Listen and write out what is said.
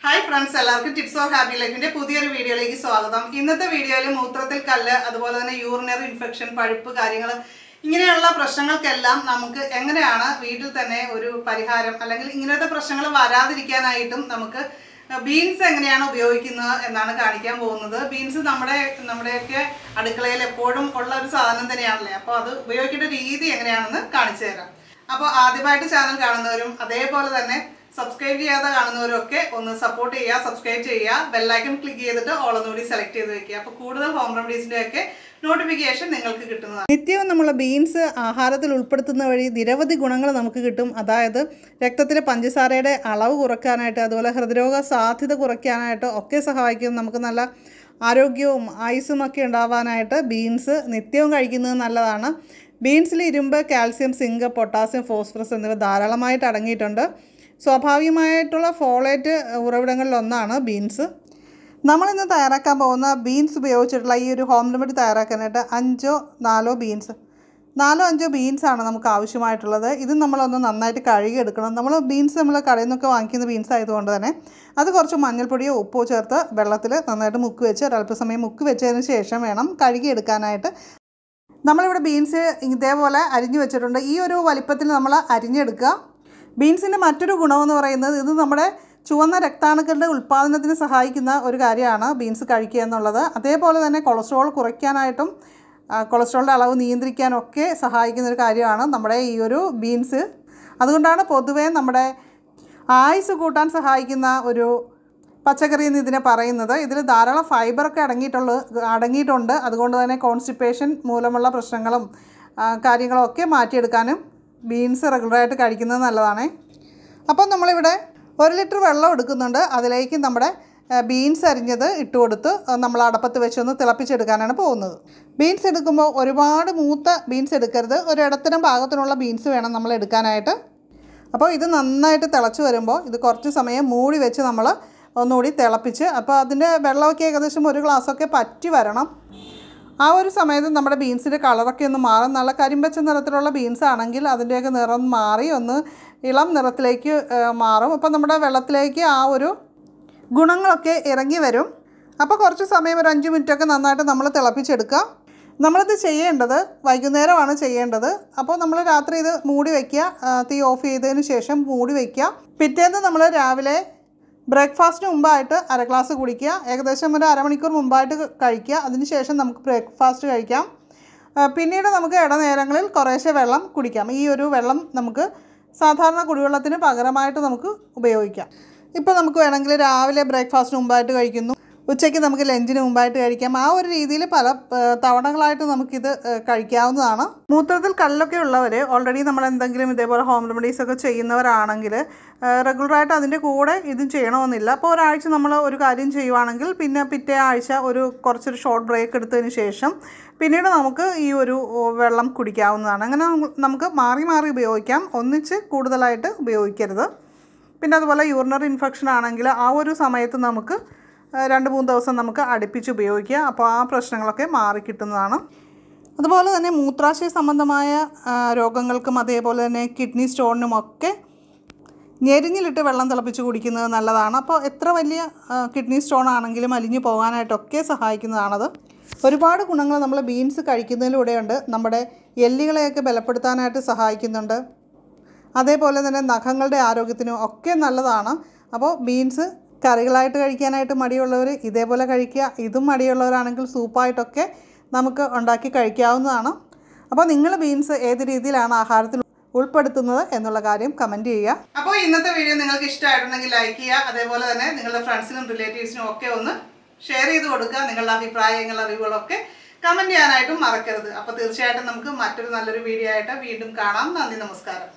Hi friends, എല്ലാവർക്കും tips of happy ലൈഫിന്റെ പുതിയൊരു വീഡിയോയിലേക്ക് സ്വാഗതം. ഇന്നത്തെ വീഡിയോയിൽ മൂത്രത്തിൽ കല്ല് അതുപോലെ തന്നെ യൂറിനറി ഇൻഫെക്ഷൻ പഴുപ്പ് കാര്യങ്ങൾ ഇങ്ങനെയുള്ള പ്രശ്നങ്ങൾക്കെല്ലാം നമുക്ക് എങ്ങനെയാണ് വീട്ടിൽ തന്നെ ഒരു പരിഹാരം അല്ലെങ്കിൽ ഇങ്ങനത്തെ പ്രശ്നങ്ങൾ വരാതിരിക്കാനായിട്ടും നമുക്ക് ബീൻസ് എങ്ങനെയാണ് ഉപയോഗിക്കുന്നത് എന്നാണ് കാണിക്കാൻ പോകുന്നത്. ബീൻസ് നമ്മുടെയൊക്കെ അടുക്കളയിൽ എപ്പോഴും ഉള്ള ഒരു സാധനം തന്നെയാണല്ലേ. അപ്പോൾ അത് ഉപയോഗിക്കേണ്ട രീതി എങ്ങനെയാണെന്ന് കാണിച്ചു തരാം. അപ്പോൾ ആദ്യമായിട്ട് ചാനൽ കാണുന്നവരും അതേപോലെ തന്നെ സബ്സ്ക്രൈബ് ചെയ്യാതെ കാണുന്നവരൊക്കെ ഒന്ന് സപ്പോർട്ട് ചെയ്യുക, സബ്സ്ക്രൈബ് ചെയ്യുക, ബെല്ലൈക്കൺ ക്ലിക്ക് ചെയ്തിട്ട് ഓൾ ഒന്നുകൂടി സെലക്ട് ചെയ്ത് വെക്കുക. അപ്പോൾ കൂടുതൽ ഹോം റെമഡീസിൻ്റെ ഒക്കെ നോട്ടിഫിക്കേഷൻ നിങ്ങൾക്ക് കിട്ടുന്നതാണ്. നിത്യവും നമ്മൾ ബീൻസ് ആഹാരത്തിൽ ഉൾപ്പെടുത്തുന്ന വഴി നിരവധി ഗുണങ്ങൾ നമുക്ക് കിട്ടും. അതായത് രക്തത്തിലെ പഞ്ചസാരയുടെ അളവ് കുറയ്ക്കാനായിട്ട്, അതുപോലെ ഹൃദ്രോഗ സാധ്യത കുറയ്ക്കാനായിട്ട് ഒക്കെ സഹായിക്കും. നമുക്ക് നല്ല ആരോഗ്യവും ആയുസ്സും ഒക്കെ ഉണ്ടാവാനായിട്ട് ബീൻസ് നിത്യവും കഴിക്കുന്നത് നല്ലതാണ്. ബീൻസിൽ ഇരുമ്പ്, കാൽസ്യം, സിങ്ക്, പൊട്ടാസ്യം, ഫോസ്ഫറസ് എന്നിവ ധാരാളമായിട്ട് അടങ്ങിയിട്ടുണ്ട്. സ്വാഭാവികമായിട്ടുള്ള ഫോളേറ്റ് ഉറവിടങ്ങളിലൊന്നാണ് ബീൻസ്. നമ്മളിന്ന് തയ്യാറാക്കാൻ പോകുന്ന ബീൻസ് ഉപയോഗിച്ചിട്ടുള്ള ഈ ഒരു ഹോം റെമഡി തയ്യാറാക്കാനായിട്ട് 4 ബീൻസാണ് നമുക്ക് ആവശ്യമായിട്ടുള്ളത്. ഇത് നമ്മളൊന്ന് നന്നായിട്ട് കഴുകിയെടുക്കണം. നമ്മൾ കടയിൽ നിന്നൊക്കെ വാങ്ങിക്കുന്ന ബീൻസ് ആയതുകൊണ്ട് തന്നെ അത് കുറച്ച് മഞ്ഞൾപ്പൊടിയോ ഉപ്പോ ചേർത്ത് വെള്ളത്തിൽ നന്നായിട്ട് മുക്കി വെച്ച് ഒരല്പസമയം മുക്കി വെച്ചതിന് ശേഷം വേണം കഴുകിയെടുക്കാനായിട്ട്. നമ്മളിവിടെ ബീൻസ് ഇതേപോലെ അരിഞ്ഞു വെച്ചിട്ടുണ്ട്. ഈ ഒരു വലിപ്പത്തിൽ നമ്മൾ അരിഞ്ഞെടുക്കുക. ബീൻസിൻ്റെ മറ്റൊരു ഗുണമെന്ന് പറയുന്നത് ഇത് നമ്മുടെ ചുവന്ന രക്താണുക്കളുടെ ഉൽപ്പാദനത്തിന് സഹായിക്കുന്ന ഒരു കാര്യമാണ് ബീൻസ് കഴിക്കുക എന്നുള്ളത്. അതേപോലെ തന്നെ കൊളസ്ട്രോൾ കുറയ്ക്കാനായിട്ടും കൊളസ്ട്രോളിൻ്റെ അളവ് നിയന്ത്രിക്കാനൊക്കെ സഹായിക്കുന്ന ഒരു കാര്യമാണ് നമ്മുടെ ഈ ഒരു ബീൻസ്. അതുകൊണ്ടാണ് പൊതുവേ നമ്മുടെ ആയുസ് കൂട്ടാൻ സഹായിക്കുന്ന ഒരു പച്ചക്കറി എന്ന് ഇതിനെ പറയുന്നത്. ഇതിൽ ധാരാളം ഫൈബറൊക്കെ അടങ്ങിയിട്ടുണ്ട്. അതുകൊണ്ട് തന്നെ കോൺസ്റ്റിപ്പേഷൻ മൂലമുള്ള പ്രശ്നങ്ങളും കാര്യങ്ങളൊക്കെ മാറ്റിയെടുക്കാനും ബീൻസ് റെഗുലറായിട്ട് കഴിക്കുന്നത് നല്ലതാണ്. അപ്പം നമ്മളിവിടെ 1 ലിറ്റർ വെള്ളം എടുക്കുന്നുണ്ട്. അതിലേക്ക് നമ്മുടെ ബീൻസ് അരിഞ്ഞത് ഇട്ട് കൊടുത്ത് നമ്മൾ അടപ്പത്ത് വെച്ചൊന്ന് തിളപ്പിച്ചെടുക്കാനാണ് പോകുന്നത്. ബീൻസ് എടുക്കുമ്പോൾ ഒരുപാട് മൂത്ത ബീൻസ് എടുക്കരുത്. ഒരു ഇടത്തരം പാകത്തിനുള്ള ബീൻസ് വേണം നമ്മൾ എടുക്കാനായിട്ട്. അപ്പോൾ ഇത് നന്നായിട്ട് തിളച്ച് വരുമ്പോൾ ഇത് കുറച്ച് സമയം മൂടി വെച്ച് നമ്മൾ ഒന്നുകൂടി തിളപ്പിച്ച്, അപ്പോൾ അതിൻ്റെ വെള്ളമൊക്കെ ഏകദേശം 1 ഗ്ലാസ്സൊക്കെ പറ്റി വരണം. ആ ഒരു സമയത്ത് നമ്മുടെ ബീൻസിൻ്റെ കളറൊക്കെ ഒന്ന് മാറും. നല്ല കരിമ്പച്ച നിറത്തിലുള്ള ബീൻസ് ആണെങ്കിൽ അതിൻ്റെയൊക്കെ നിറം മാറി ഒന്ന് ഇളം നിറത്തിലേക്ക് മാറും. അപ്പോൾ നമ്മുടെ വെള്ളത്തിലേക്ക് ആ ഒരു ഗുണങ്ങളൊക്കെ ഇറങ്ങി വരും. അപ്പോൾ കുറച്ച് സമയം ഒരു 5 മിനിറ്റൊക്കെ നന്നായിട്ട് നമ്മൾ തിളപ്പിച്ചെടുക്കുക. നമ്മളിത് ചെയ്യേണ്ടത് വൈകുന്നേരമാണ് ചെയ്യേണ്ടത്. അപ്പോൾ നമ്മൾ രാത്രി ഇത് മൂടി വയ്ക്കുക. തീ ഓഫ് ചെയ്തതിന് ശേഷം മൂടി വയ്ക്കുക. പിറ്റേന്ന് നമ്മൾ രാവിലെ ബ്രേക്ക്ഫാസ്റ്റിന് മുമ്പായിട്ട് 1/2 ഗ്ലാസ് കുടിക്കുക. ഏകദേശം ഒരു അരമണിക്കൂർ മുമ്പായിട്ട് കഴിക്കുക. അതിനുശേഷം നമുക്ക് ബ്രേക്ക്ഫാസ്റ്റ് കഴിക്കാം. പിന്നീട് നമുക്ക് ഇടനേരങ്ങളിൽ കുറേശ്ശെ വെള്ളം കുടിക്കാം. ഈ ഒരു വെള്ളം നമുക്ക് സാധാരണ കുടിവെള്ളത്തിന് പകരമായിട്ട് നമുക്ക് ഉപയോഗിക്കാം. ഇപ്പോൾ നമുക്ക് വേണമെങ്കിൽ രാവിലെ ബ്രേക്ക്ഫാസ്റ്റിന് മുമ്പായിട്ട് കഴിക്കുന്നു, ഉച്ചയ്ക്ക് നമുക്ക് ലഞ്ചിന് മുമ്പായിട്ട് കഴിക്കാം. ആ ഒരു രീതിയിൽ പല തവണകളായിട്ട് നമുക്കിത് കഴിക്കാവുന്നതാണ്. മൂത്രത്തിൽ കല്ലൊക്കെ ഉള്ളവർ ഓൾറെഡി നമ്മൾ എന്തെങ്കിലും ഇതേപോലെ ഹോം റെമഡീസ് ഒക്കെ ചെയ്യുന്നവരാണെങ്കിൽ റെഗുലറായിട്ട് അതിൻ്റെ കൂടെ ഇതും ചെയ്യണമെന്നില്ല. അപ്പോൾ ഒരാഴ്ച നമ്മൾ ഒരു കാര്യം ചെയ്യുവാണെങ്കിൽ പിന്നെ പിറ്റേ ആഴ്ച കുറച്ചൊരു ഷോർട്ട് ബ്രേക്ക് എടുത്തതിന് ശേഷം പിന്നീട് നമുക്ക് ഈ ഒരു വെള്ളം കുടിക്കാവുന്നതാണ്. അങ്ങനെ നമുക്ക് മാറി മാറി ഉപയോഗിക്കാം, ഒന്നിച്ച് കൂടുതലായിട്ട് ഉപയോഗിക്കരുത്. പിന്നെ അതുപോലെ യൂറിനറി ഇൻഫെക്ഷൻ ആണെങ്കിൽ ആ ഒരു സമയത്ത് നമുക്ക് 2-3 ദിവസം നമുക്ക് അടുപ്പിച്ച് ഉപയോഗിക്കുക. അപ്പോൾ ആ പ്രശ്നങ്ങളൊക്കെ മാറിക്കിട്ടുന്നതാണ്. അതുപോലെ തന്നെ മൂത്രാശയ സംബന്ധമായ രോഗങ്ങൾക്കും അതേപോലെ തന്നെ കിഡ്നി സ്റ്റോണിനുമൊക്കെ ഞെരിഞ്ഞിലിട്ട് വെള്ളം തിളപ്പിച്ച് കുടിക്കുന്നത് നല്ലതാണ്. അപ്പോൾ എത്ര വലിയ കിഡ്നി സ്റ്റോൺ ആണെങ്കിലും അലിഞ്ഞു പോകാനായിട്ടൊക്കെ സഹായിക്കുന്നതാണത്. ഒരുപാട് ഗുണങ്ങൾ നമ്മൾ ബീൻസ് കഴിക്കുന്നതിലൂടെയുണ്ട്. നമ്മുടെ എല്ലുകളെയൊക്കെ ബലപ്പെടുത്താനായിട്ട് സഹായിക്കുന്നുണ്ട്. അതേപോലെ തന്നെ നഖങ്ങളുടെ ആരോഗ്യത്തിനും ഒക്കെ നല്ലതാണ്. അപ്പോൾ ബീൻസ് കറികളായിട്ട് കഴിക്കാനായിട്ട് മടിയുള്ളവർ ഇതേപോലെ കഴിക്കുക. ഇതും മടിയുള്ളവരാണെങ്കിൽ സൂപ്പായിട്ടൊക്കെ നമുക്ക് ഉണ്ടാക്കി കഴിക്കാവുന്നതാണ്. അപ്പോൾ നിങ്ങൾ ബീൻസ് ഏത് രീതിയിലാണ് ആഹാരത്തിൽ ഉൾപ്പെടുത്തുന്നത് എന്നുള്ള കാര്യം കമൻറ്റ് ചെയ്യുക. അപ്പോൾ ഇന്നത്തെ വീഡിയോ നിങ്ങൾക്ക് ഇഷ്ടമായിട്ടുണ്ടെങ്കിൽ ലൈക്ക് ചെയ്യുക. അതേപോലെ തന്നെ നിങ്ങളുടെ ഫ്രണ്ട്സിനും റിലേറ്റീവ്സിനും ഒക്കെ ഒന്ന് ഷെയർ ചെയ്ത് കൊടുക്കുക. നിങ്ങളുടെ അഭിപ്രായങ്ങൾ അറിവുകളൊക്കെ കമൻറ്റ് ചെയ്യാനായിട്ടും മറക്കരുത്. അപ്പോൾ തീർച്ചയായിട്ടും നമുക്ക് മറ്റൊരു നല്ലൊരു വീഡിയോ ആയിട്ട് വീണ്ടും കാണാം. നന്ദി, നമസ്കാരം.